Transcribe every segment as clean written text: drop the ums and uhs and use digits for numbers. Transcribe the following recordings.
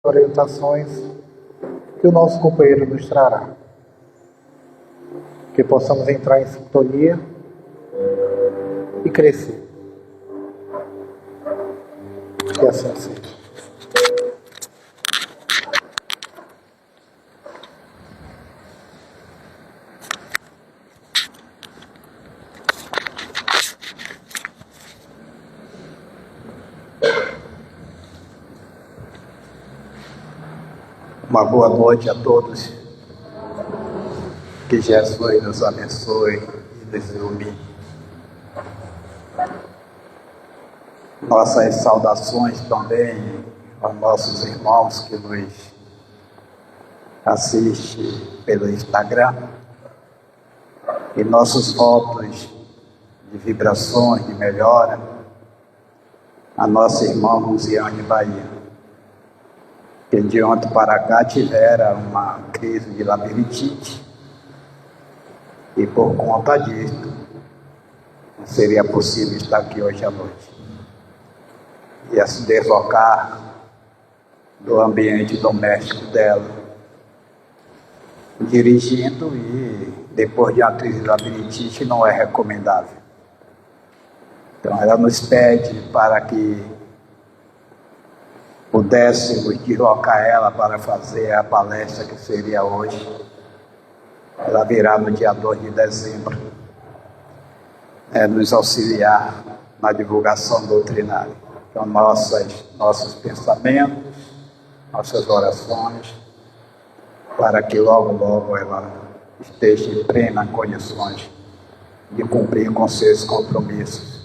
orientações que o nosso companheiro nos trará. Que possamos entrar em sintonia e crescer. Que assim seja. Uma boa noite a todos. Que Jesus nos abençoe e nos ilumine. Nossas saudações também aos nossos irmãos que nos assistem pelo Instagram. E nossos votos de vibrações, de melhora, a nossa irmã Luziane Bahia, que de ontem para cá tivera uma crise de labirintite e por conta disso não seria possível estar aqui hoje à noite. Ia se deslocar do ambiente doméstico dela, dirigindo, e depois de uma crise de labirintite não é recomendável. Então ela nos pede para que pudéssemos deslocar ela para fazer a palestra que seria hoje. Ela virá no dia 2 de dezembro, nos auxiliar na divulgação doutrinária. Então, nossos pensamentos, nossas orações, para que logo, logo ela esteja em plena condições de cumprir com seus compromissos.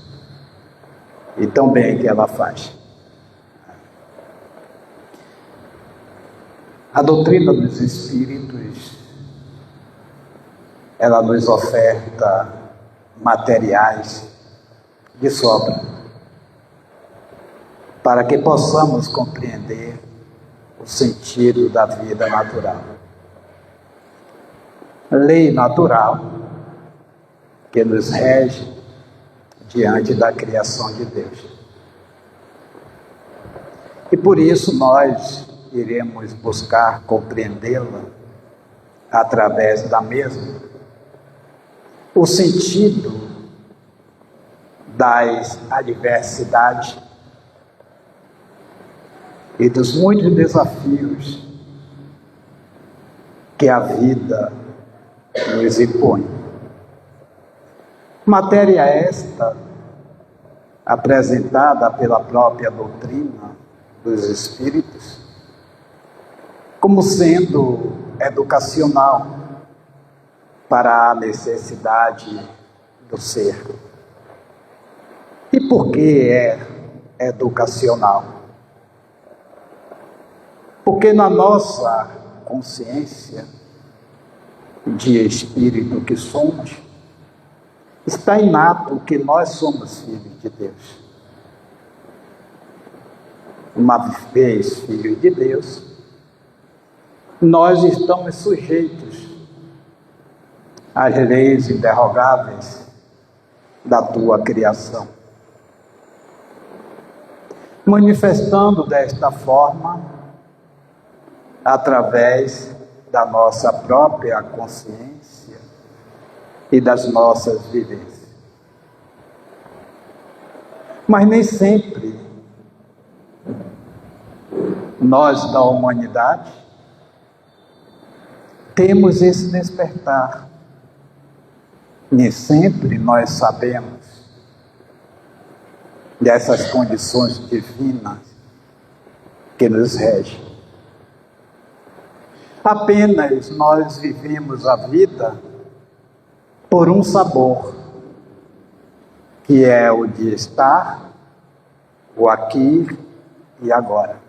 E tão bem que ela faz. A doutrina dos Espíritos, ela nos oferta materiais de sobra, para que possamos compreender o sentido da vida natural. Lei natural que nos rege diante da criação de Deus. E por isso nós iremos buscar compreendê-la através da mesma. O sentido das adversidades e dos muitos desafios que a vida nos impõe. Matéria esta apresentada pela própria doutrina dos Espíritos como sendo educacional para a necessidade do ser. E por que é educacional? Porque na nossa consciência de espírito que somos, está inato que nós somos filhos de Deus. Uma vez filhos de Deus, nós estamos sujeitos às leis inderrogáveis da tua criação. Manifestando desta forma, através da nossa própria consciência e das nossas vivências. Mas nem sempre nós da humanidade temos esse despertar. Nem sempre nós sabemos dessas condições divinas que nos regem. Apenas nós vivemos a vida por um sabor, que é o de estar, o aqui e agora.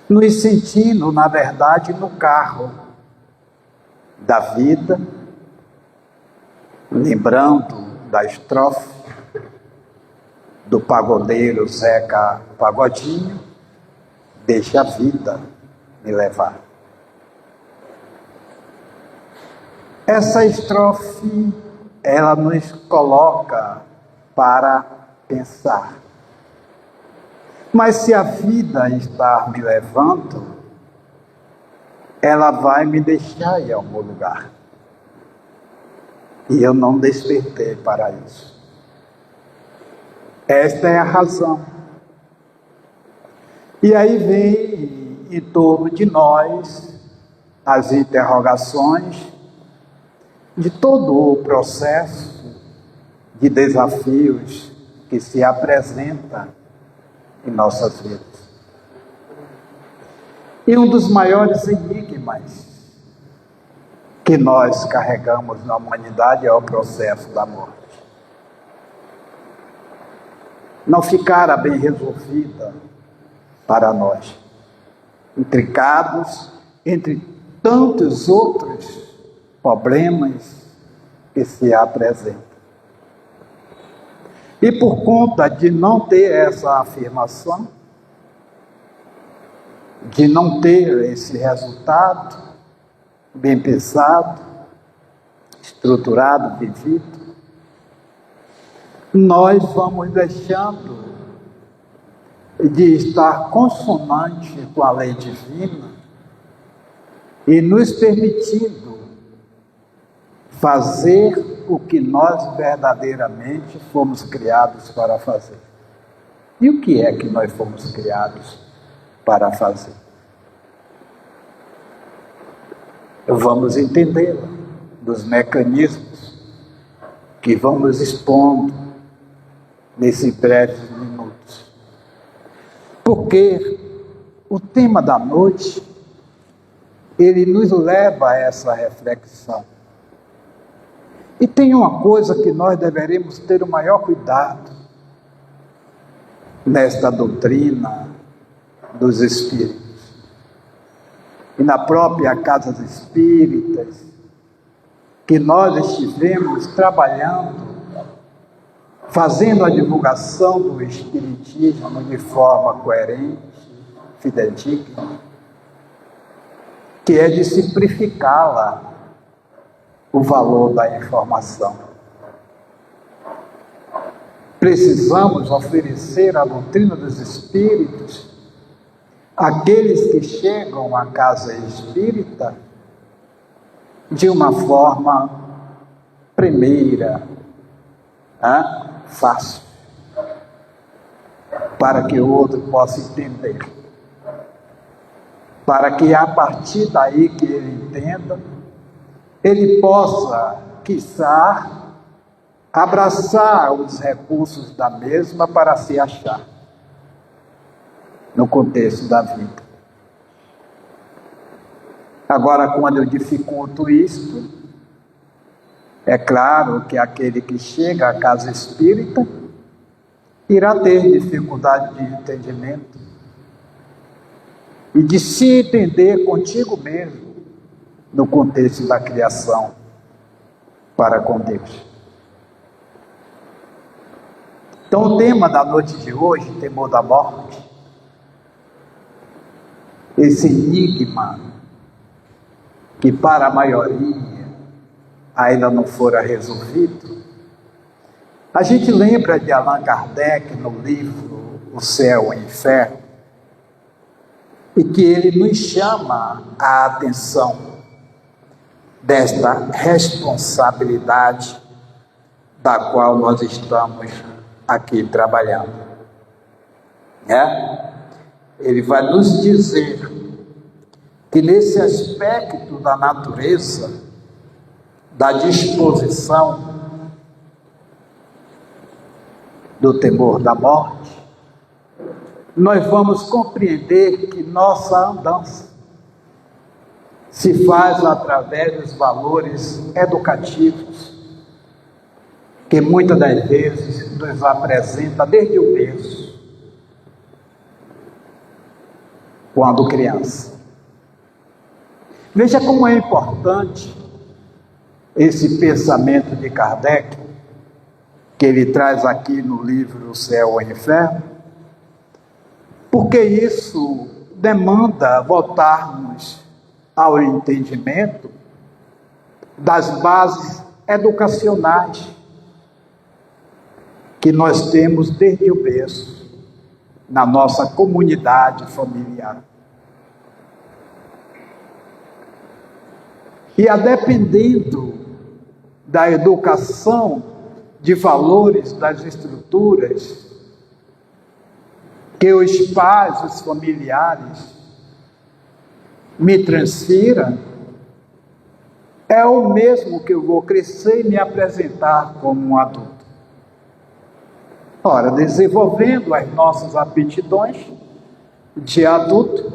Nos sentindo, na verdade, no carro da vida, lembrando da estrofe do pagodeiro Zeca Pagodinho, deixa a vida me levar. Essa estrofe, ela nos coloca para pensar. Mas se a vida está me levando, ela vai me deixar em algum lugar. E eu não despertei para isso. Esta é a razão. E aí vem em torno de nós as interrogações de todo o processo de desafios que se apresenta em nossas vidas. E um dos maiores enigmas que nós carregamos na humanidade é o processo da morte. Não ficara bem resolvida para nós, intricados entre tantos outros problemas que se apresentam. E por conta de não ter essa afirmação, de não ter esse resultado bem pensado, estruturado, vivido, nós vamos deixando de estar consonante com a lei divina e nos permitindo fazer o que nós verdadeiramente fomos criados para fazer. E o que é que nós fomos criados para fazer? Vamos entendê-la dos mecanismos que vamos expondo nesses breves minutos. Porque o tema da noite, ele nos leva a essa reflexão. E tem uma coisa que nós deveremos ter o maior cuidado nesta doutrina dos Espíritos. E na própria Casa dos Espíritas, que nós estivemos trabalhando, fazendo a divulgação do Espiritismo de forma coerente, fidedigna, que é de simplificá-la, o valor da informação. Precisamos oferecer a doutrina dos Espíritos àqueles que chegam à casa espírita de uma forma primeira, fácil, para que o outro possa entender, para que a partir daí que ele entenda, ele possa, quiçá, abraçar os recursos da mesma para se achar no contexto da vida. Agora, quando eu dificulto isto, é claro que aquele que chega à casa espírita irá ter dificuldade de entendimento e de se entender contigo mesmo no contexto da criação para com Deus. Então, o tema da noite de hoje, temor da morte, esse enigma que para a maioria ainda não fora resolvido. A gente lembra de Allan Kardec no livro O Céu e o Inferno, e que ele nos chama a atenção desta responsabilidade da qual nós estamos aqui trabalhando. Ele vai nos dizer que nesse aspecto da natureza, da disposição do temor da morte, nós vamos compreender que nossa andança se faz através dos valores educativos que muitas das vezes nos apresenta desde o berço, quando criança. Veja como é importante esse pensamento de Kardec, que ele traz aqui no livro O Céu e o Inferno, porque isso demanda voltarmos ao entendimento das bases educacionais que nós temos desde o berço, na nossa comunidade familiar. E a dependendo da educação de valores das estruturas que os pais, os familiares me transfiram, é o mesmo que eu vou crescer e me apresentar como um adulto. Ora, desenvolvendo as nossas aptidões de adulto,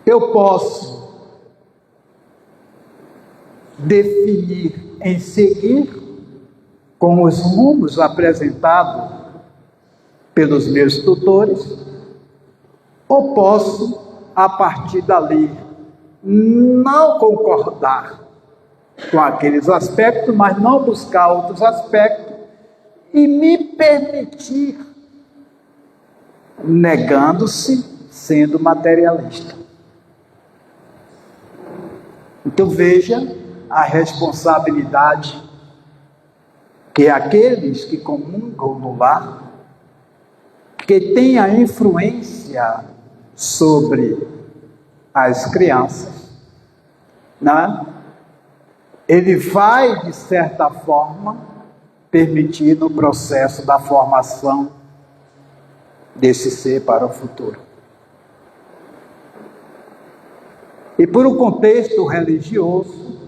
eu posso definir em seguir com os rumos apresentados pelos meus tutores, ou posso, a partir dali, não concordar com aqueles aspectos, mas não buscar outros aspectos e me permitir, negando-se, sendo materialista. Então veja a responsabilidade que aqueles que comungam no lar, que têm a influência sobre as crianças, né? Ele vai, de certa forma, permitir o processo da formação desse ser para o futuro. E por um contexto religioso,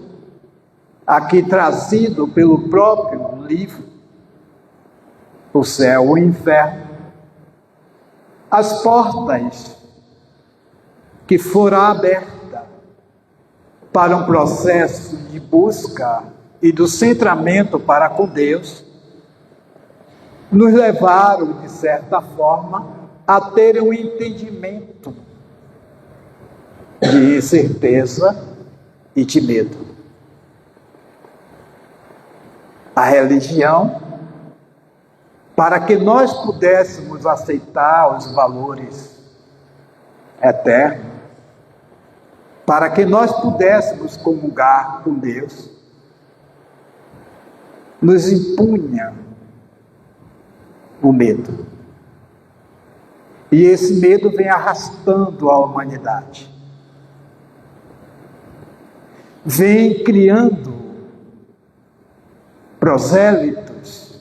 aqui trazido pelo próprio livro, O Céu e o Inferno, as portas que foram abertas para um processo de busca e do centramento para com Deus, nos levaram, de certa forma, a ter um entendimento de incerteza e de medo. A religião, para que nós pudéssemos aceitar os valores eternos, para que nós pudéssemos comungar com Deus, nos impunha o medo. E esse medo vem arrastando a humanidade. Vem criando prosélitos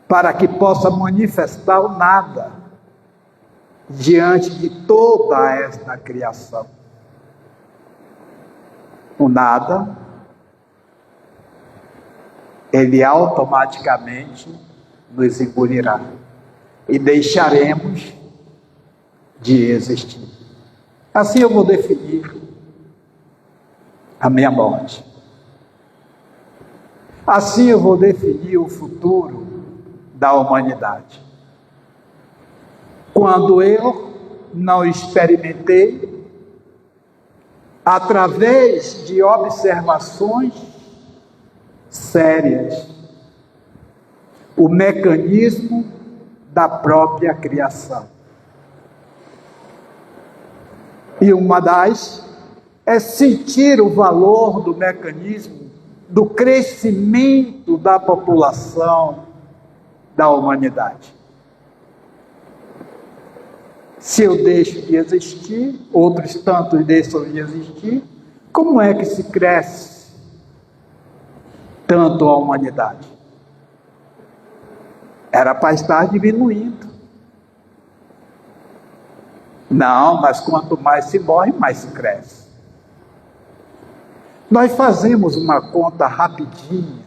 para que possa manifestar o nada diante de toda esta criação. O nada, ele automaticamente nos engolirá e deixaremos de existir. Assim eu vou definir a minha morte. Assim eu vou definir o futuro da humanidade. Quando eu não experimentei, através de observações sérias, o mecanismo da própria criação. E uma das é sentir o valor do mecanismo do crescimento da população da humanidade. Se eu deixo de existir, outros tantos deixam de existir, como é que se cresce tanto a humanidade? Era para estar diminuindo. Não, mas quanto mais se morre, mais se cresce. Nós fazemos uma conta rapidinha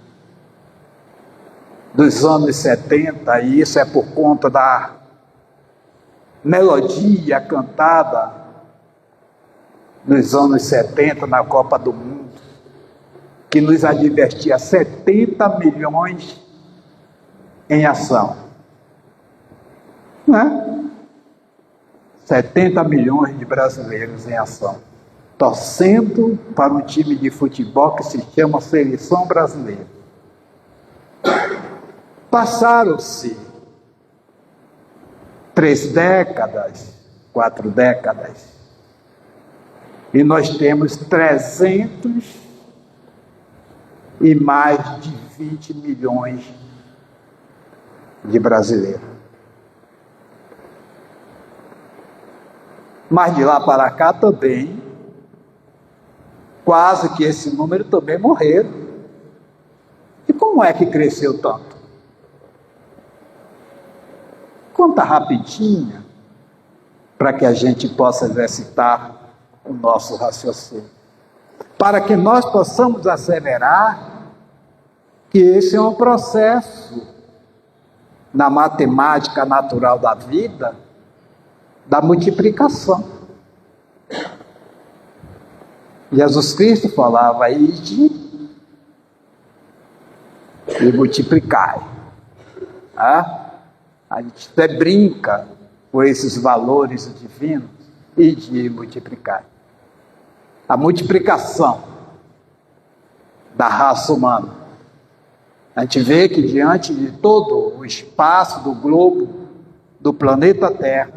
dos anos 70, e isso é por conta da melodia cantada nos anos 70 na Copa do Mundo, que nos advertia 70 milhões em ação. Não é? 70 milhões de brasileiros em ação, torcendo para um time de futebol que se chama Seleção Brasileira. Passaram-se 3 décadas, 4 décadas, e nós temos 300 e mais de 20 milhões de brasileiros. Mas de lá para cá também, quase que esse número também morreram. E como é que cresceu tanto? Conta rapidinho, para que a gente possa exercitar o nosso raciocínio. Para que nós possamos asseverar que esse é um processo na matemática natural da vida, da multiplicação. Jesus Cristo falava: ide e multiplicai. A gente até brinca com esses valores divinos, ide e multiplicai. A multiplicação da raça humana. A gente vê que diante de todo o espaço do globo, do planeta Terra,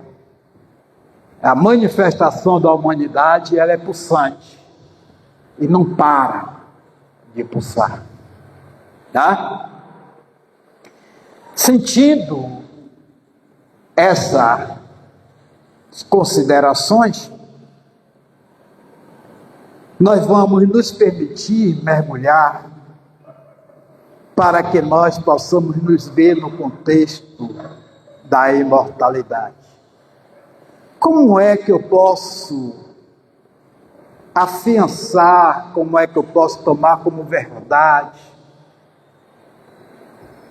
a manifestação da humanidade, ela é pulsante e não para de pulsar. Tá? Sentindo essas considerações, nós vamos nos permitir mergulhar para que nós possamos nos ver no contexto da imortalidade. Como é que eu posso afiançar, como é que eu posso tomar como verdade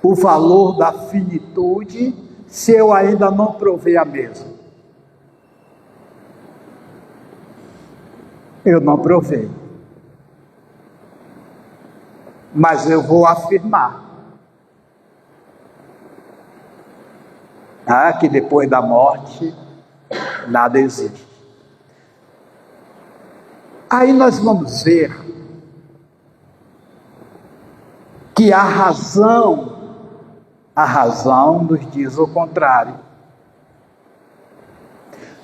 o valor da finitude se eu ainda não provei a mesma? Eu não provei. Mas eu vou afirmar que depois da morte nada existe. Aí nós vamos ver que a razão nos diz o contrário.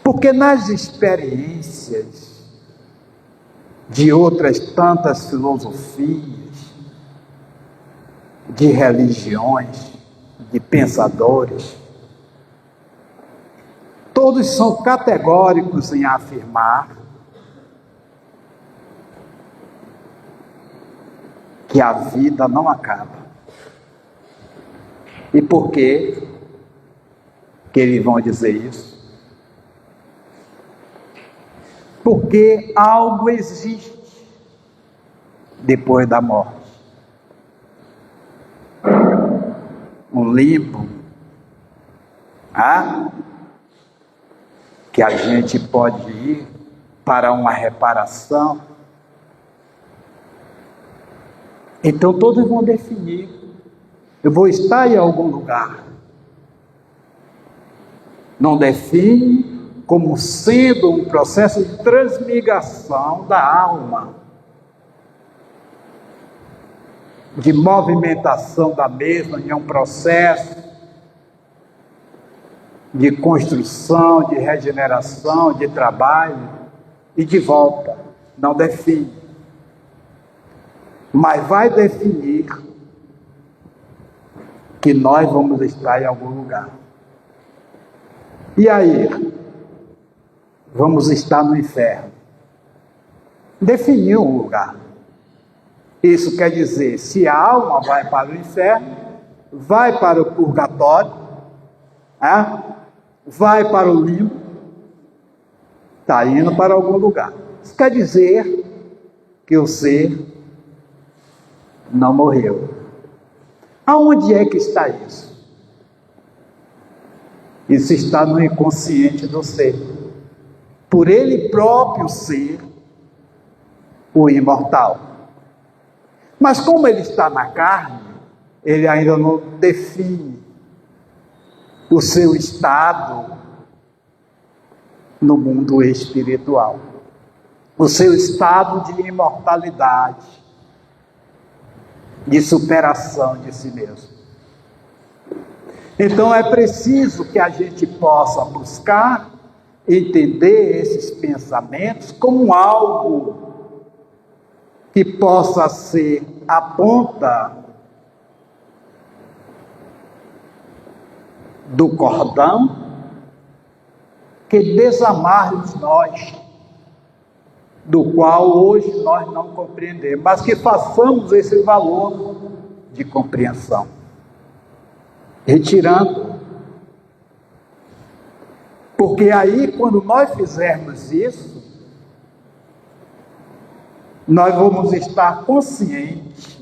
Porque nas experiências de outras tantas filosofias, de religiões, de pensadores, todos são categóricos em afirmar que a vida não acaba. E por que eles vão dizer isso? Porque algo existe depois da morte. Um limbo, que a gente pode ir para uma reparação. Então todos vão definir: eu vou estar em algum lugar. Não define como sendo um processo de transmigração da alma, de movimentação da mesma em um processo de construção, de regeneração, de trabalho e de volta. Não define. Mas vai definir que nós vamos estar em algum lugar. E aí? Vamos estar no inferno. Definiu um lugar. Isso quer dizer, se a alma vai para o inferno, vai para o purgatório, vai para o limbo, está indo para algum lugar. Isso quer dizer que o ser não morreu. Aonde é que está isso? Isso está no inconsciente do ser. Por ele próprio ser o imortal. Mas como ele está na carne, ele ainda não define o seu estado no mundo espiritual. O seu estado de imortalidade, de superação de si mesmo. Então é preciso que a gente possa buscar entender esses pensamentos como algo que possa ser a ponta do cordão que desamarre-nos nós, do qual hoje nós não compreendemos, mas que façamos esse valor de compreensão, retirando. Porque aí, quando nós fizermos isso, nós vamos estar conscientes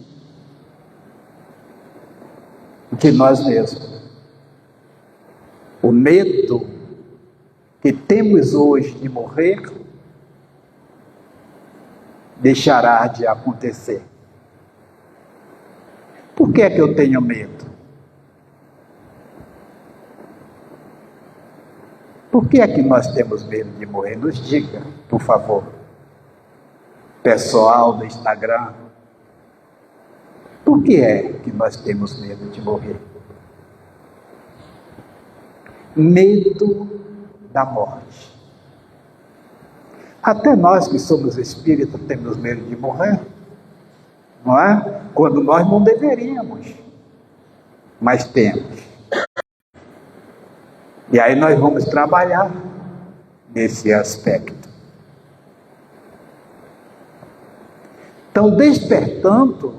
de nós mesmos. O medo que temos hoje de morrer deixará de acontecer. Por que é que eu tenho medo? Por que é que nós temos medo de morrer? Nos diga, por favor. Pessoal do Instagram, por que é que nós temos medo de morrer? Medo da morte. Até nós que somos espíritas temos medo de morrer, não é? Quando nós não deveríamos, mas temos. E aí nós vamos trabalhar nesse aspecto. Então, despertando,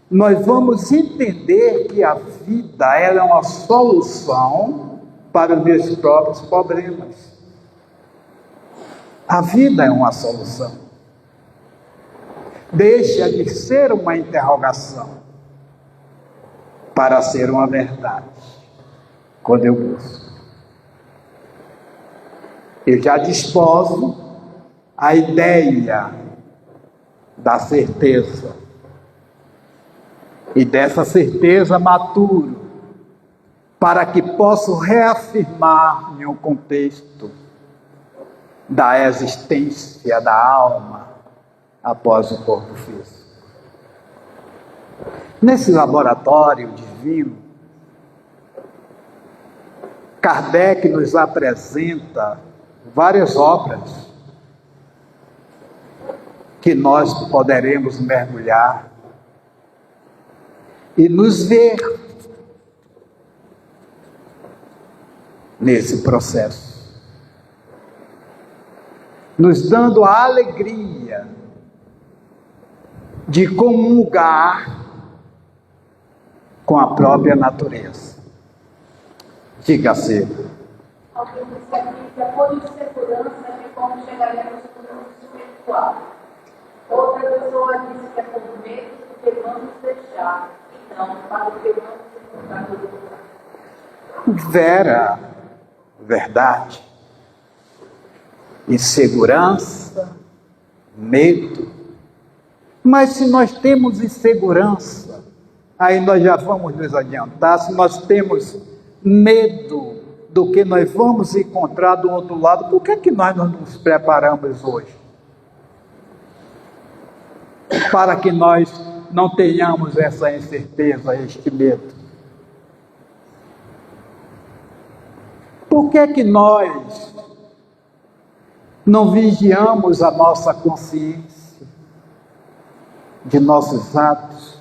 nós vamos entender que a vida ela é uma solução para os meus próprios problemas. A vida é uma solução. Deixa de ser uma interrogação para ser uma verdade. Quando eu busco, eu já disposo a ideia da certeza. E dessa certeza maturo, para que possa reafirmar em um contexto da existência da alma após o corpo físico. Nesse laboratório divino, Kardec nos apresenta várias obras que nós poderemos mergulhar e nos ver nesse processo, nos dando a alegria de comungar com a própria natureza. Diga-se. Alguém disse aqui que a ponto de segurança de como chegaremos no mundo espiritual. Outra pessoa disse que é por medo do que vamos deixar, e não para o que vamos encontrar no lugar. Vera, verdade, insegurança, medo. Mas se nós temos insegurança, aí nós já vamos nos adiantar. Se nós temos medo do que nós vamos encontrar do outro lado, por que é que nós não nos preparamos hoje? Para que nós não tenhamos essa incerteza, este medo. Por que é que nós não vigiamos a nossa consciência de nossos atos,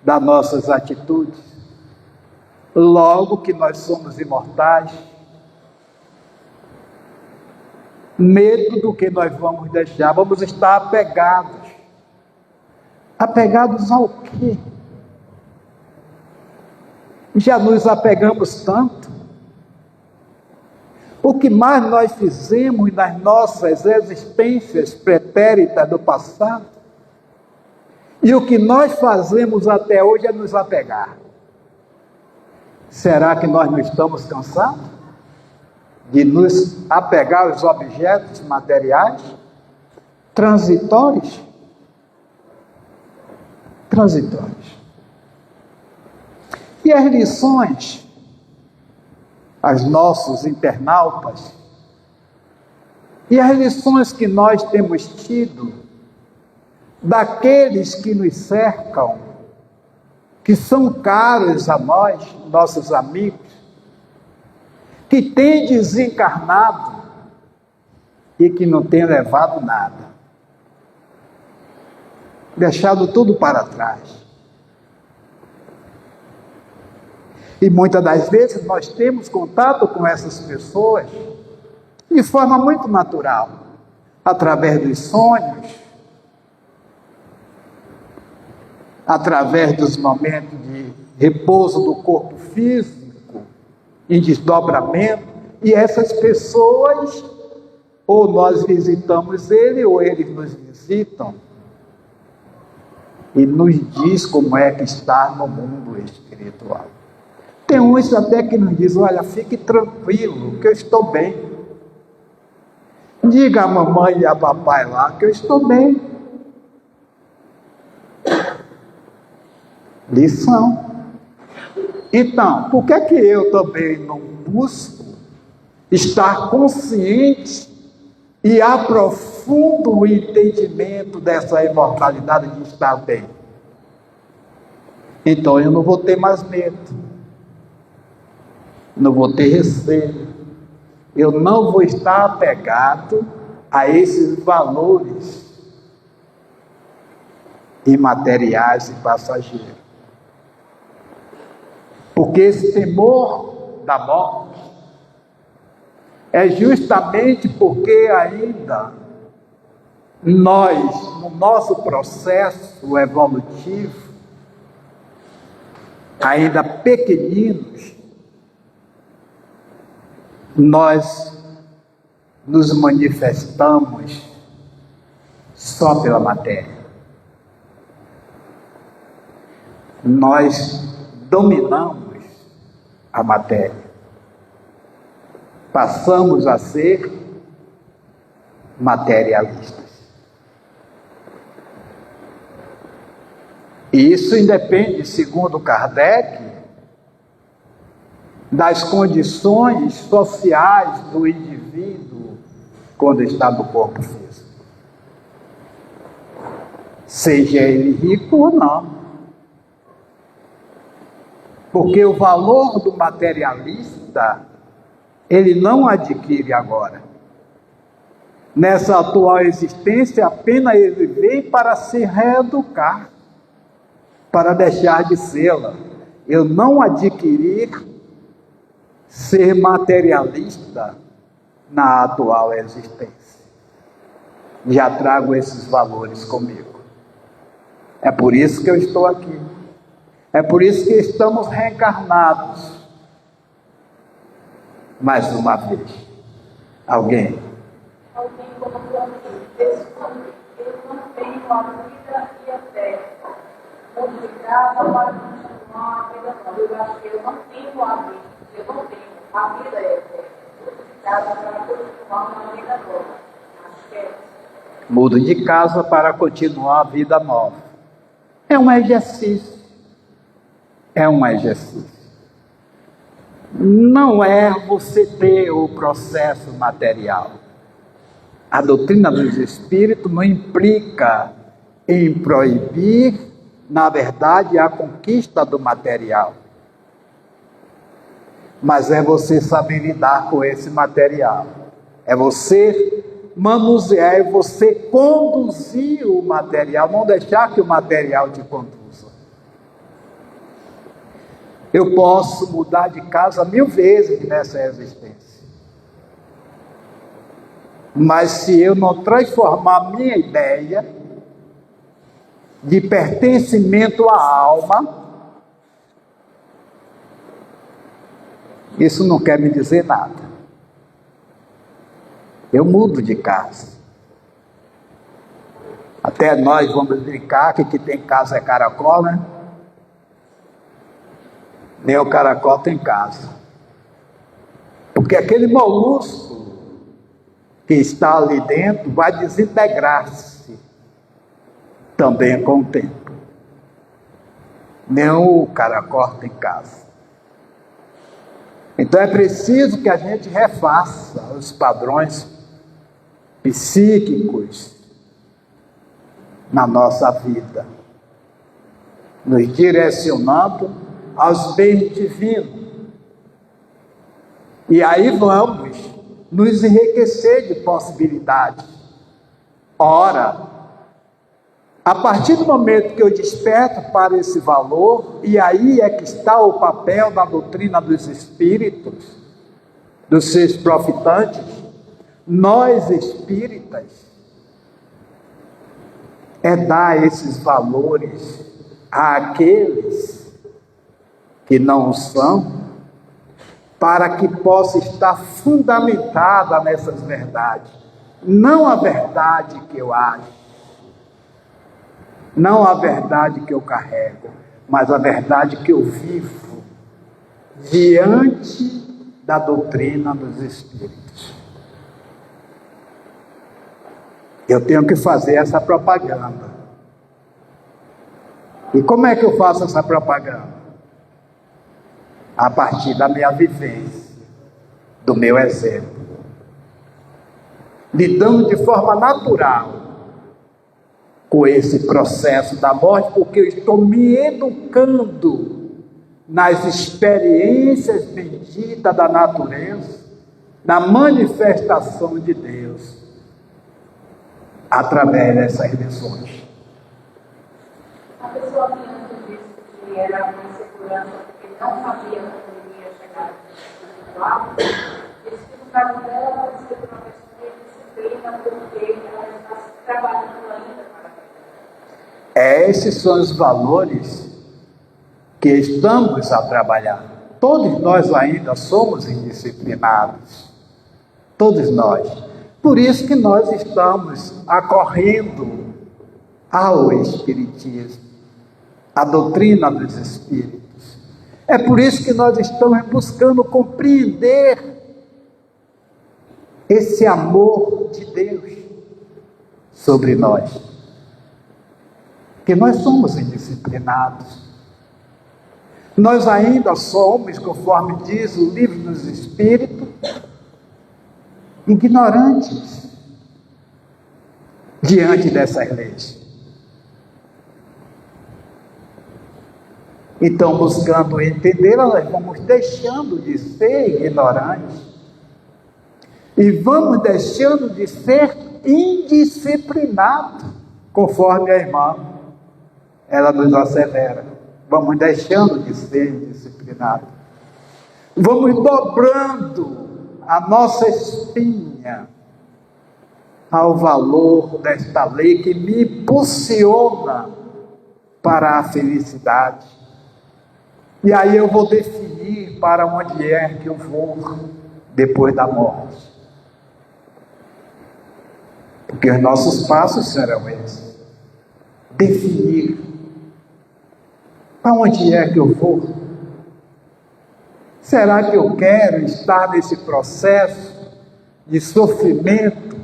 das nossas atitudes? Logo que nós somos imortais, medo do que nós vamos deixar, vamos estar apegados. Apegados ao quê? Já nos apegamos tanto. O que mais nós fizemos nas nossas existências pretéritas do passado, e o que nós fazemos até hoje é nos apegar. Será que nós não estamos cansados de nos apegar aos objetos materiais transitórios? E as lições, aos nossos internautas, e as lições que nós temos tido daqueles que nos cercam, que são caros a nós, nossos amigos, que têm desencarnado e que não têm levado nada, deixado tudo para trás. E muitas das vezes nós temos contato com essas pessoas de forma muito natural, através dos sonhos, através dos momentos de repouso do corpo físico, em desdobramento, e essas pessoas, ou nós visitamos ele, ou eles nos visitam, e nos diz como é que está no mundo espiritual. Tem uns até que nos diz: olha, fique tranquilo, que eu estou bem. Diga a mamãe e a papai lá que eu estou bem. Lição. Então, por que eu também não busco estar consciente e aprofundo o entendimento dessa imortalidade de estar bem? Então eu não vou ter mais medo, não vou ter receio, eu não vou estar apegado a esses valores imateriais e passageiros. Porque esse temor da morte é justamente porque ainda nós, no nosso processo evolutivo, ainda pequeninos, nós nos manifestamos só pela matéria. Nós dominamos a matéria. Passamos a ser materialistas. E isso independe, segundo Kardec, das condições sociais do indivíduo quando está no corpo físico. Seja ele rico ou não. Porque o valor do materialista, ele não adquire agora. Nessa atual existência, apenas ele vem para se reeducar, para deixar de sê-la. Eu não adquiri ser materialista na atual existência. Já trago esses valores comigo. É por isso que eu estou aqui. É por isso que estamos reencarnados. Mais uma vez. Alguém? Alguém colocou aqui: eu não tenho a vida e a fé. Mudo de casa para continuar a vida nova. Eu acho que eu não tenho a vida. Eu não tenho a vida e a fé. Mudo de casa para continuar uma vida nova. Acho que é. Mudo de casa para continuar a vida nova. É um exercício. É um exercício. Não é você ter o processo material. A doutrina dos espíritos não implica em proibir, na verdade, a conquista do material. Mas é você saber lidar com esse material. É você manusear, é você conduzir o material, não deixar que o material te conduza. Eu posso mudar de casa 1000 vezes nessa existência. Mas se eu não transformar minha ideia de pertencimento à alma, isso não quer me dizer nada. Eu mudo de casa. Até nós vamos brincar que quem tem casa é caracol, né? Nem o caracol tem casa. Porque aquele molusco que está ali dentro vai desintegrar-se também com o tempo. Nem o caracol tem casa. Então é preciso que a gente refaça os padrões psíquicos na nossa vida, nos direcionando aos bens divinos. E aí vamos nos enriquecer de possibilidades. Ora, a partir do momento que eu desperto para esse valor, e aí é que está o papel da doutrina dos espíritos, dos seus profitantes, nós espíritas, é dar esses valores àqueles que não são, para que possa estar fundamentada nessas verdades. Não a verdade que eu acho, não a verdade que eu carrego, mas a verdade que eu vivo diante da doutrina dos Espíritos. Eu tenho que fazer essa propaganda. E como é que eu faço essa propaganda? A partir da minha vivência, do meu exemplo. Lidando de forma natural com esse processo da morte, porque eu estou me educando nas experiências benditas da natureza, na manifestação de Deus, através dessas lições. A pessoa que antes disse que era uma insegurança porque não sabia como iria chegar no espiritual, disse que no caso dela pode ser uma questão de disciplina, porque ela está trabalhando ainda para Esses são os valores que estamos a trabalhar. Todos nós ainda somos indisciplinados. Todos nós. Por isso que nós estamos acorrendo ao Espiritismo, à doutrina dos Espíritos. É por isso que nós estamos buscando compreender esse amor de Deus sobre nós. Que nós somos indisciplinados. Nós ainda somos, conforme diz o livro dos Espíritos, ignorantes diante dessas leis. Então, buscando entender, nós vamos deixando de ser ignorantes e vamos deixando de ser indisciplinados, conforme a irmã, ela nos assevera. Vamos deixando de ser indisciplinados. Vamos dobrando a nossa espinha ao valor desta lei que me impulsiona para a felicidade. E aí eu vou definir para onde é que eu vou depois da morte. Porque os nossos passos serão esses. Definir para onde é que eu vou. Será que eu quero estar nesse processo de sofrimento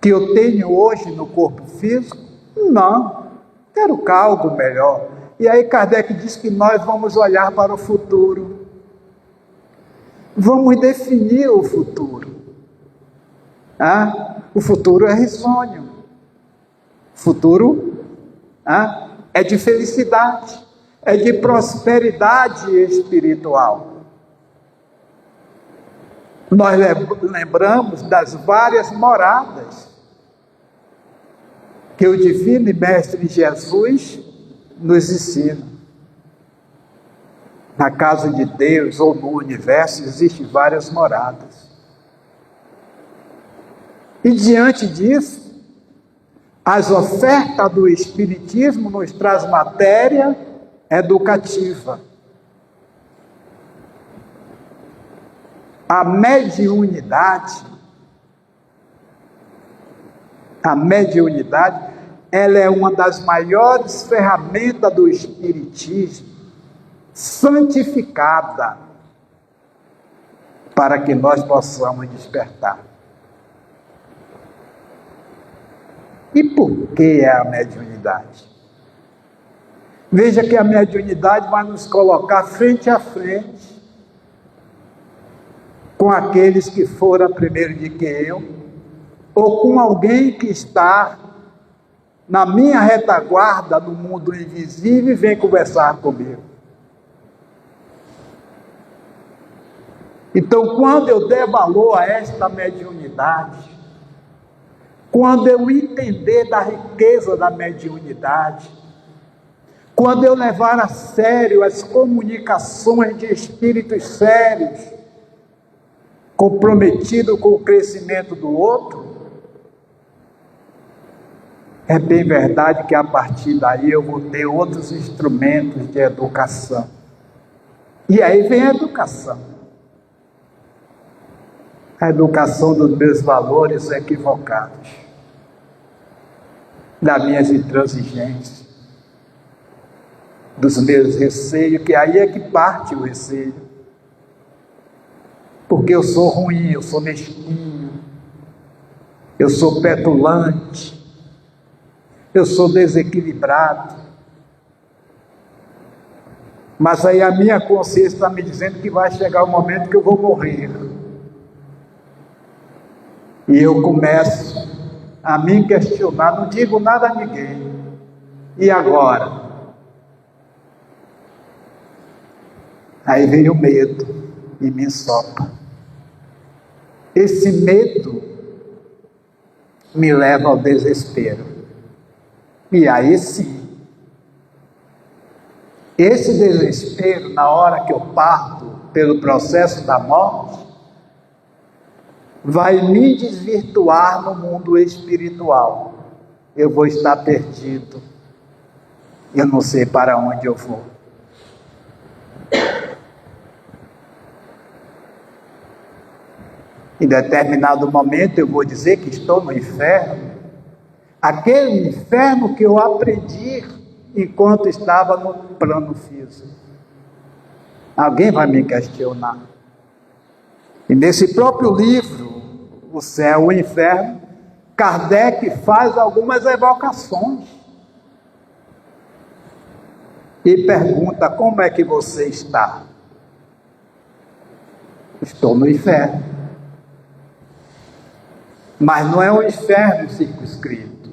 que eu tenho hoje no corpo físico? Não, quero algo melhor. E aí Kardec diz que nós vamos olhar para o futuro. Vamos definir o futuro. O futuro é risonho. O futuro é de felicidade. É de prosperidade espiritual. Nós lembramos das várias moradas que o Divino Mestre Jesus nos ensina. Na casa de Deus ou no universo existem várias moradas. E diante disso, as ofertas do Espiritismo nos traz matéria educativa. A mediunidade, ela é uma das maiores ferramentas do Espiritismo, santificada, para que nós possamos despertar. E por que é a mediunidade? Veja que a mediunidade vai nos colocar frente a frente com aqueles que foram primeiro de que eu, ou com alguém que está na minha retaguarda no mundo invisível e vem conversar comigo. Então, quando eu der valor a esta mediunidade, quando eu entender da riqueza da mediunidade, quando eu levar a sério as comunicações de espíritos sérios, comprometido com o crescimento do outro, é bem verdade que a partir daí eu vou ter outros instrumentos de educação. E aí vem a educação. A educação dos meus valores equivocados, das minhas intransigências, dos meus receios, que aí é que parte o receio. Porque eu sou ruim, eu sou mesquinho, eu sou petulante, eu sou desequilibrado. Mas aí a minha consciência está me dizendo que vai chegar o momento que eu vou morrer. E eu começo a me questionar, não digo nada a ninguém. E agora? Aí vem o medo e me ensopa. Esse medo me leva ao desespero. E aí sim, esse desespero, na hora que eu parto pelo processo da morte, vai me desvirtuar no mundo espiritual. Eu vou estar perdido. Eu não sei para onde eu vou. Em determinado momento eu vou dizer que estou no inferno. Aquele inferno que eu aprendi enquanto estava no plano físico. Alguém vai me questionar. E nesse próprio livro, O Céu e o Inferno, Kardec faz algumas evocações. E pergunta: como é que você está? Estou no inferno. Mas não é um inferno circunscrito.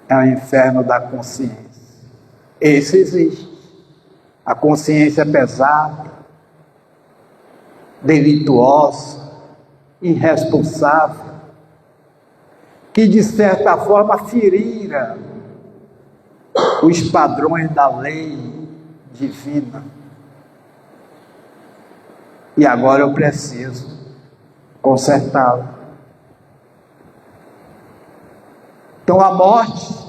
É o inferno da consciência. Esse existe. A consciência é pesada, delituosa, irresponsável, que de certa forma ferira os padrões da lei divina. E agora eu preciso consertá-la. Então a morte,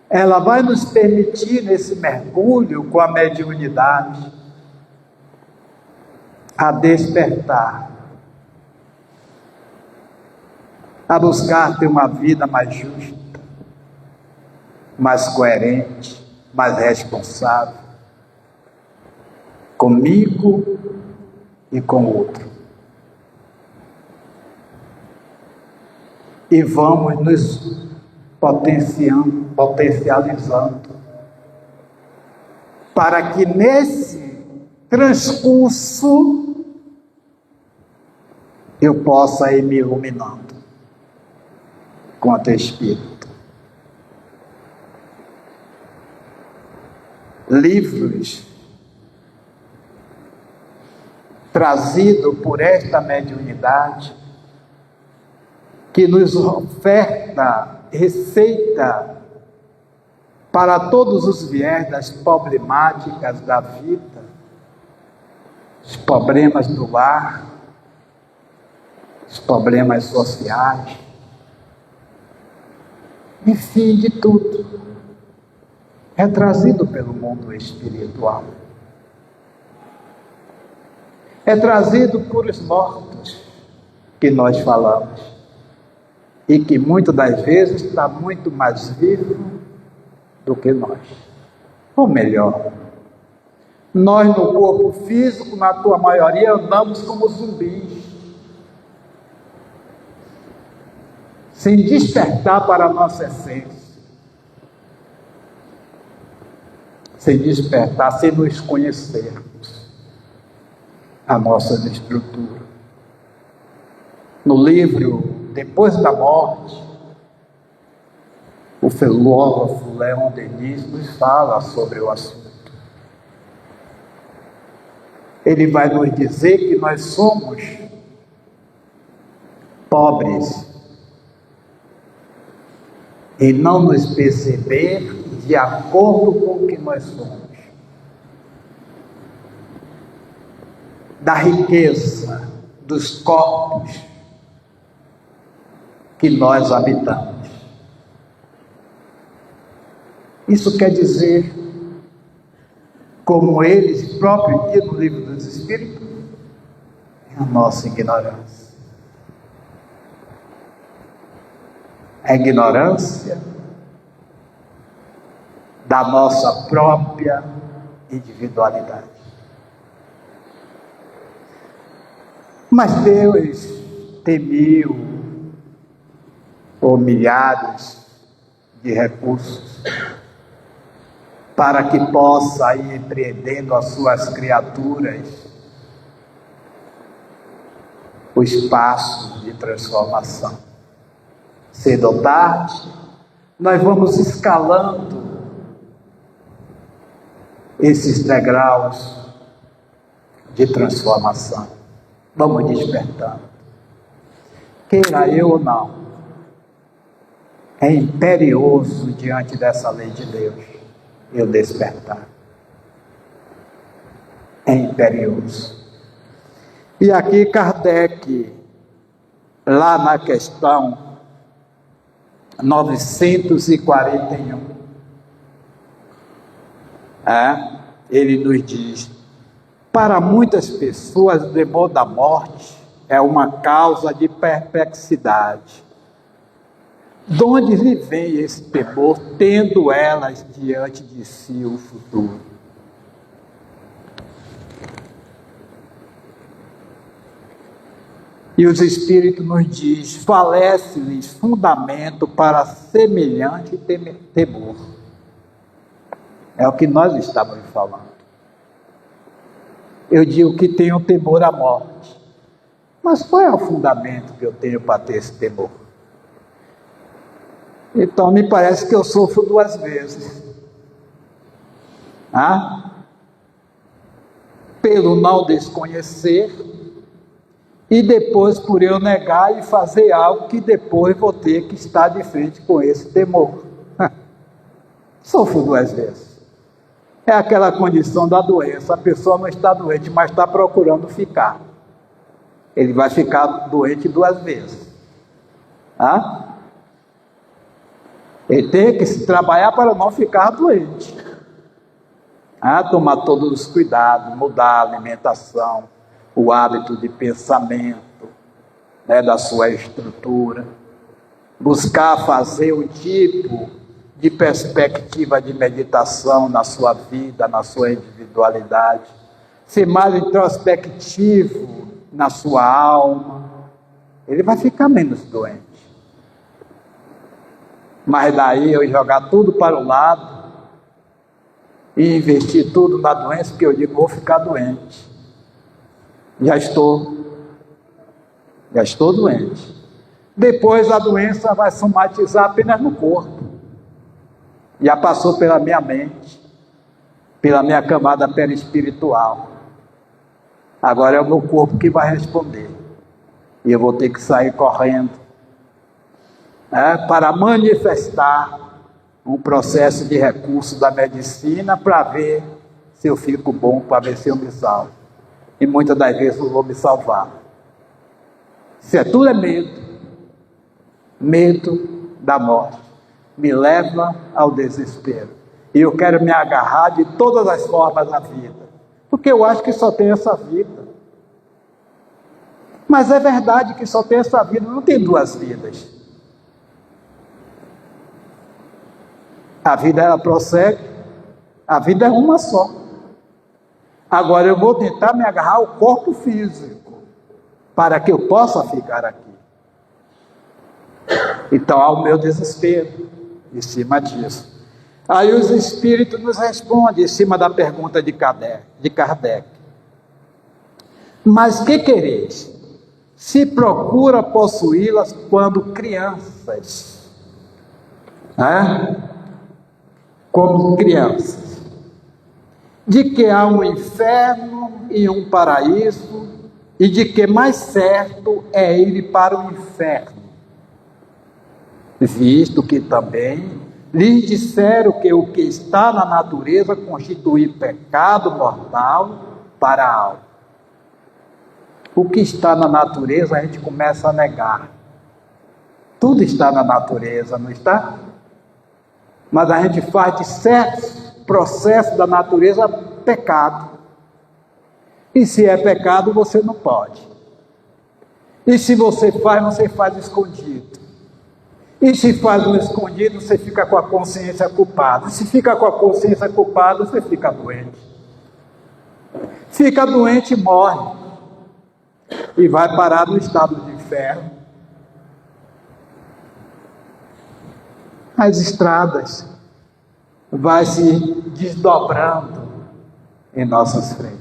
ela vai nos permitir nesse mergulho com a mediunidade a despertar, a buscar ter uma vida mais justa, mais coerente, mais responsável, comigo e com o outro. E vamos nos potencializando, para que nesse transcurso eu possa ir me iluminando quanto espírito. Livros trazidos por esta mediunidade, que nos oferta receita para todos os viés das problemáticas da vida, os problemas do lar, os problemas sociais, enfim, de tudo, é trazido pelo mundo espiritual. É trazido por os mortos que nós falamos, e que muitas das vezes está muito mais vivo do que nós. Ou melhor, nós no corpo físico, na tua maioria, andamos como zumbis, sem despertar para a nossa essência, sem despertar, sem nos conhecermos a nossa estrutura. No livro Depois da Morte, o filósofo Leon Denis nos fala sobre o assunto. Ele vai nos dizer que nós somos pobres e não nos perceber de acordo com o que nós somos. da riqueza dos corpos que nós habitamos. Isso quer dizer, como eles próprios dizem no livro dos Espíritos, é a nossa ignorância. A ignorância da nossa própria individualidade. Mas Deus tem 1000 ou milhares de recursos para que possa ir empreendendo as suas criaturas o espaço de transformação. Cedo ou tarde, nós vamos escalando esses degraus de transformação. Vamos despertando. Queira eu ou não, é imperioso diante dessa lei de Deus eu despertar. É imperioso. E aqui Kardec, lá na questão 941, ele nos diz: para muitas pessoas o temor da morte é uma causa de perplexidade. De onde lhe vem esse temor, tendo elas diante de si o futuro? E os Espíritos nos diz: falece-lhes fundamento para semelhante temor. É o que nós estávamos falando. Eu digo que tenho temor à morte. Mas qual é o fundamento que eu tenho para ter esse temor? Então me parece que eu sofro 2 vezes. Pelo não desconhecer, e depois por eu negar e fazer algo que depois vou ter que estar de frente com esse temor. Sofro 2 vezes. É aquela condição da doença. A pessoa não está doente, mas está procurando ficar. Ele vai ficar doente 2 vezes. Ele tem que se trabalhar para não ficar doente. Tomar todos os cuidados, mudar a alimentação, o hábito de pensamento, da sua estrutura, buscar fazer um tipo de perspectiva de meditação na sua vida, na sua individualidade, ser mais introspectivo na sua alma, ele vai ficar menos doente. Mas daí eu jogar tudo para o lado e investir tudo na doença, porque eu digo, vou ficar doente. Já estou doente. Depois a doença vai somatizar apenas no corpo. Já passou pela minha mente, pela minha camada perispiritual. Agora é o meu corpo que vai responder. E eu vou ter que sair correndo para manifestar um processo de recurso da medicina para ver se eu fico bom, para ver se eu me salvo. E muitas das vezes eu vou me salvar. Isso tudo é medo. Medo da morte. Me leva ao desespero. E eu quero me agarrar de todas as formas da vida. Porque eu acho que só tem essa vida. Mas é verdade que só tem essa vida, não tem 2 vidas. A vida, ela prossegue. A vida é uma só. Agora eu vou tentar me agarrar ao corpo físico, para que eu possa ficar aqui. Então há o meu desespero em cima disso. Aí os Espíritos nos respondem em cima da pergunta de Kardec. Mas que quereis? Se procura possuí-las quando crianças. Como crianças. De que há um inferno e um paraíso, e de que mais certo é ir para o inferno. Visto que também lhes disseram que o que está na natureza constitui pecado mortal para a alma. O que está na natureza a gente começa a negar. Tudo está na natureza, não está? Mas a gente faz de certos processos da natureza pecado. E se é pecado, você não pode. E se você faz escondido. E se faz no escondido, você fica com a consciência culpada. E se fica com a consciência culpada, você fica doente. Fica doente e morre. E vai parar no estado de inferno. As estradas vai se desdobrando em nossas frentes.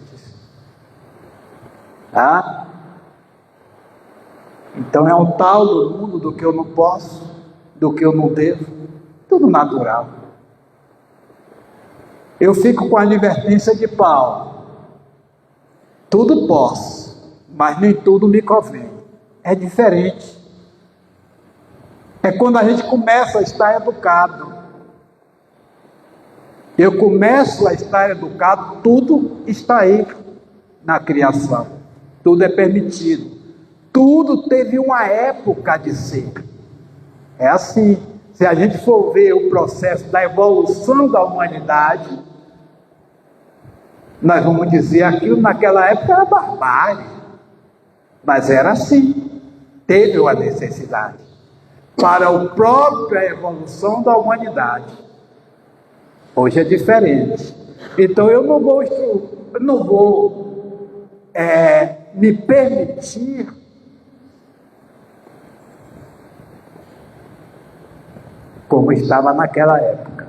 Tá? Então é um tal do mundo do que eu não posso, do que eu não devo, tudo natural. Eu fico com a advertência de Paulo. Tudo posso, mas nem tudo me convém. É diferente. É quando a gente começa a estar educado. Eu começo a estar educado, tudo está aí na criação. Tudo é permitido. Tudo teve uma época de ser. É assim. Se a gente for ver o processo da evolução da humanidade, nós vamos dizer aquilo naquela época era barbárie. Mas era assim. Teve uma necessidade. Para a própria evolução da humanidade. Hoje é diferente. Então eu não vou me permitir como estava naquela época.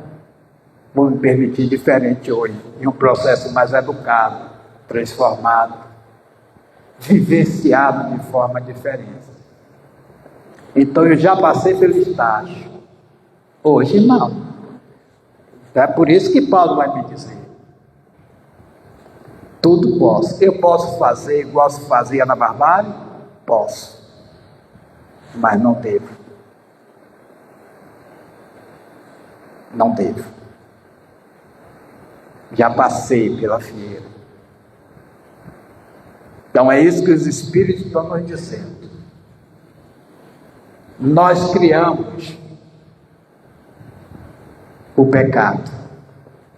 Vou me permitir diferente hoje, em um processo mais educado, transformado, vivenciado de forma diferente. Então eu já passei pelo estágio. Hoje não. É por isso que Paulo vai me dizer. Tudo posso. Eu posso fazer igual se fazia na barbárie? Posso. Mas não devo. Não devo. Já passei pela fieira. Então é isso que os Espíritos estão nos dizendo. Nós criamos o pecado.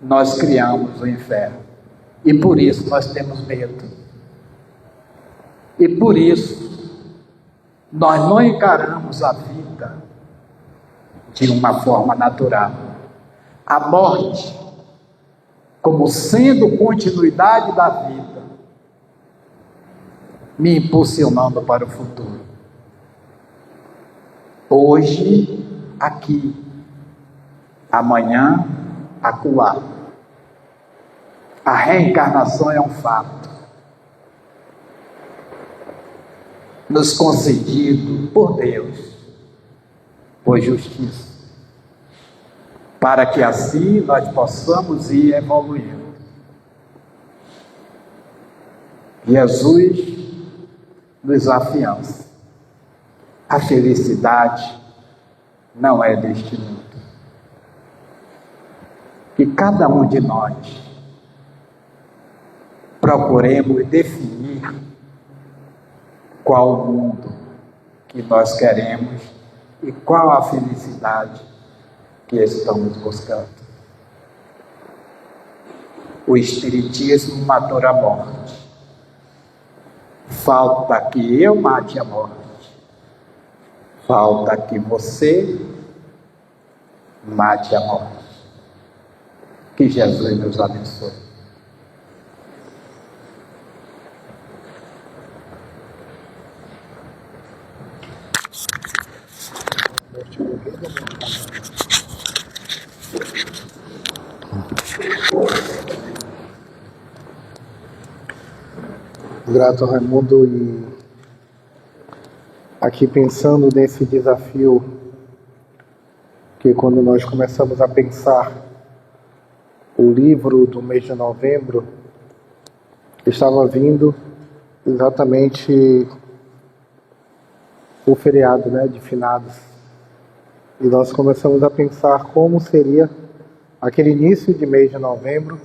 Nós criamos o inferno. E por isso nós temos medo. E por isso nós não encaramos a vida de uma forma natural. A morte como sendo continuidade da vida, me impulsionando para o futuro. Hoje, aqui, amanhã, acolá. A reencarnação é um fato, nos concedido por Deus, por justiça, para que assim nós possamos ir evoluindo. Jesus nos afiança. A felicidade não é deste mundo. Que cada um de nós procuremos definir qual o mundo que nós queremos e qual a felicidade que estamos buscando. O Espiritismo matou a morte. Falta que eu mate a morte. Falta que você mate a morte. Que Jesus nos abençoe. Grato, Raimundo, e aqui pensando nesse desafio, que quando nós começamos a pensar o livro do mês de novembro, estava vindo exatamente o feriado, de finados. E nós começamos a pensar como seria aquele início de mês de novembro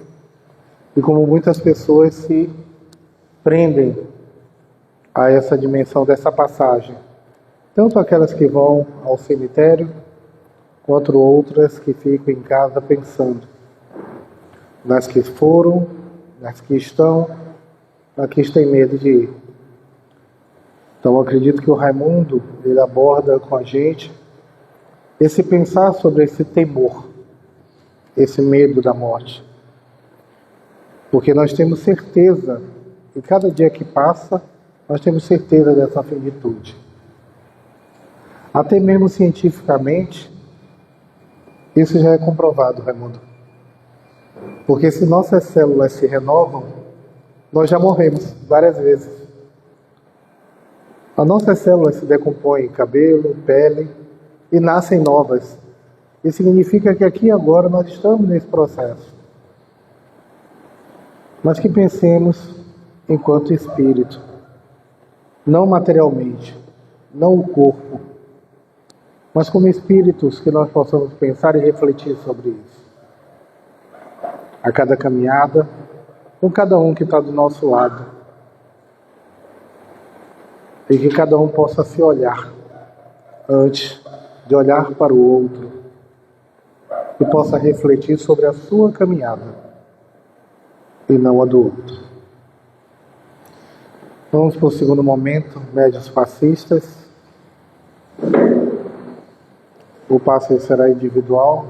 e como muitas pessoas se prendem a essa dimensão dessa passagem, tanto aquelas que vão ao cemitério, quanto outras que ficam em casa pensando nas que foram, nas que estão, nas que têm medo de ir. Então eu acredito que o Raimundo, ele aborda com a gente esse pensar sobre esse temor, esse medo da morte. Porque nós temos certeza, e cada dia que passa, nós temos certeza dessa finitude. Até mesmo cientificamente, isso já é comprovado, Raimundo. Porque se nossas células se renovam, nós já morremos várias vezes. As nossas células se decompõem em cabelo, pele e nascem novas. Isso significa que aqui agora nós estamos nesse processo. Mas que pensemos enquanto espírito, não materialmente, não o corpo, mas como espíritos que nós possamos pensar e refletir sobre isso. A cada caminhada, com cada um que está do nosso lado. E que cada um possa se olhar antes de olhar para o outro e possa refletir sobre a sua caminhada e não a do outro. Vamos para o segundo momento, médios passistas. O passo será individual.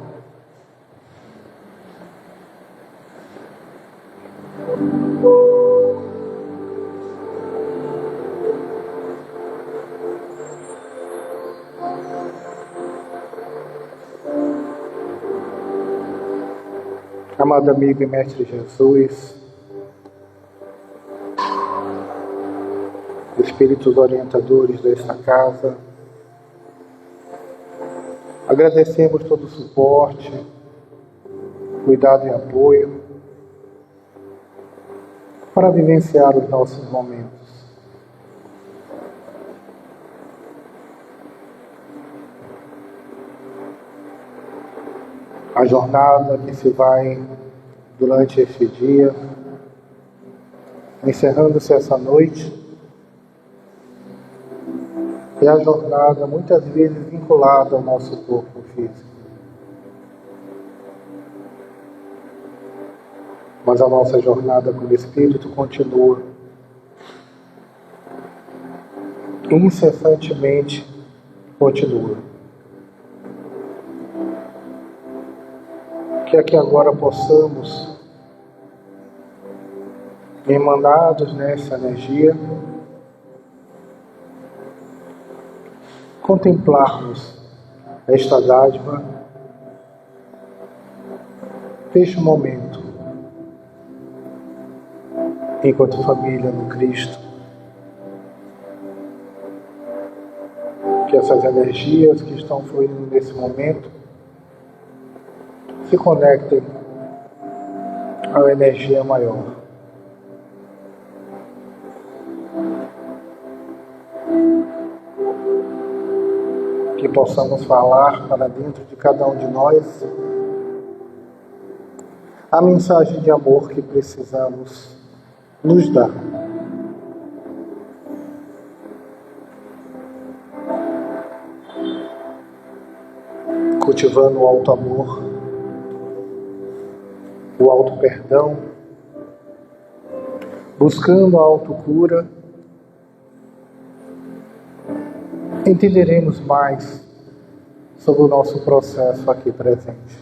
Amado amigo e mestre Jesus, espíritos orientadores desta casa, agradecemos todo o suporte, cuidado e apoio para vivenciar os nossos momentos. A jornada que se vai durante este dia, encerrando-se essa noite, é a jornada muitas vezes vinculada ao nosso corpo físico. Mas a nossa jornada como espírito continua incessantemente, continua. Que aqui agora possamos, emanados nessa energia, contemplarmos esta dádiva deste momento, enquanto família no Cristo. Que essas energias que estão fluindo nesse momento se conectem à energia maior. Que possamos falar para dentro de cada um de nós a mensagem de amor que precisamos nos dar. Cultivando o alto amor, o alto perdão, buscando a autocura, entenderemos mais sobre o nosso processo aqui presente.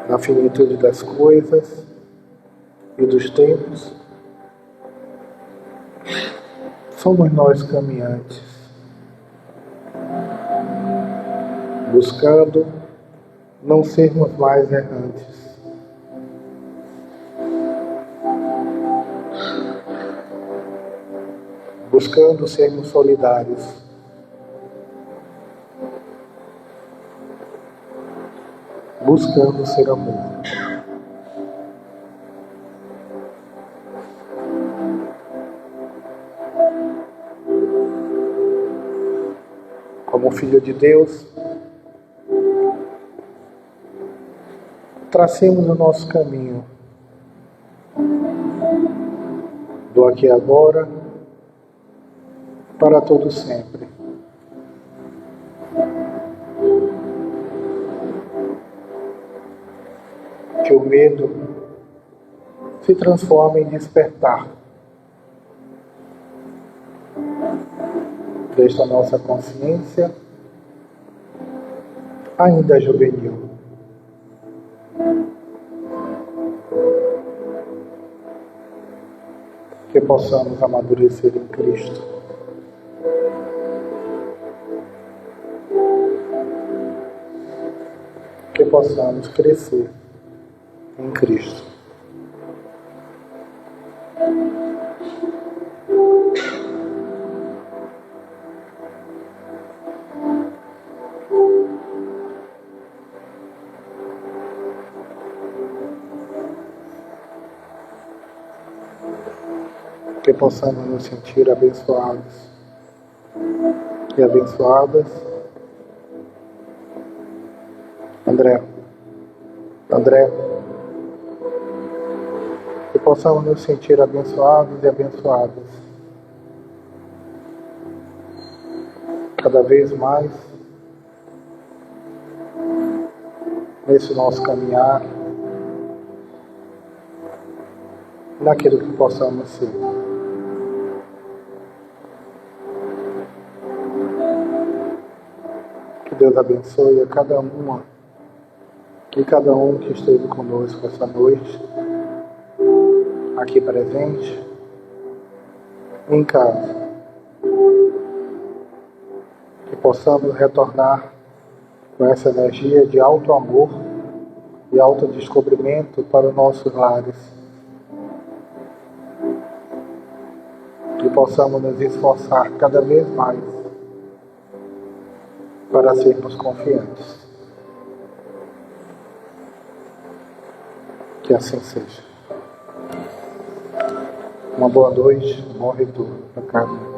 Na finitude das coisas e dos tempos, somos nós caminhantes, buscando não sermos mais errantes. Buscando sermos solidários. Buscando ser amor. Como filho de Deus, tracemos o nosso caminho aqui e agora, para todo sempre. Que o medo se transforme em despertar desta nossa consciência ainda juvenil. Que possamos amadurecer em Cristo. Que possamos crescer em Cristo. Que possamos nos sentir abençoados e abençoadas. André, que possamos nos sentir abençoados e abençoadas cada vez mais nesse nosso caminhar, naquilo que possamos ser. Que Deus abençoe a cada uma e cada um que esteve conosco essa noite, aqui presente, em casa. Que possamos retornar com essa energia de alto amor e autodescobrimento para os nossos lares. Que possamos nos esforçar cada vez mais para sermos confiantes. Que assim seja. Uma boa noite, um bom retorno para casa.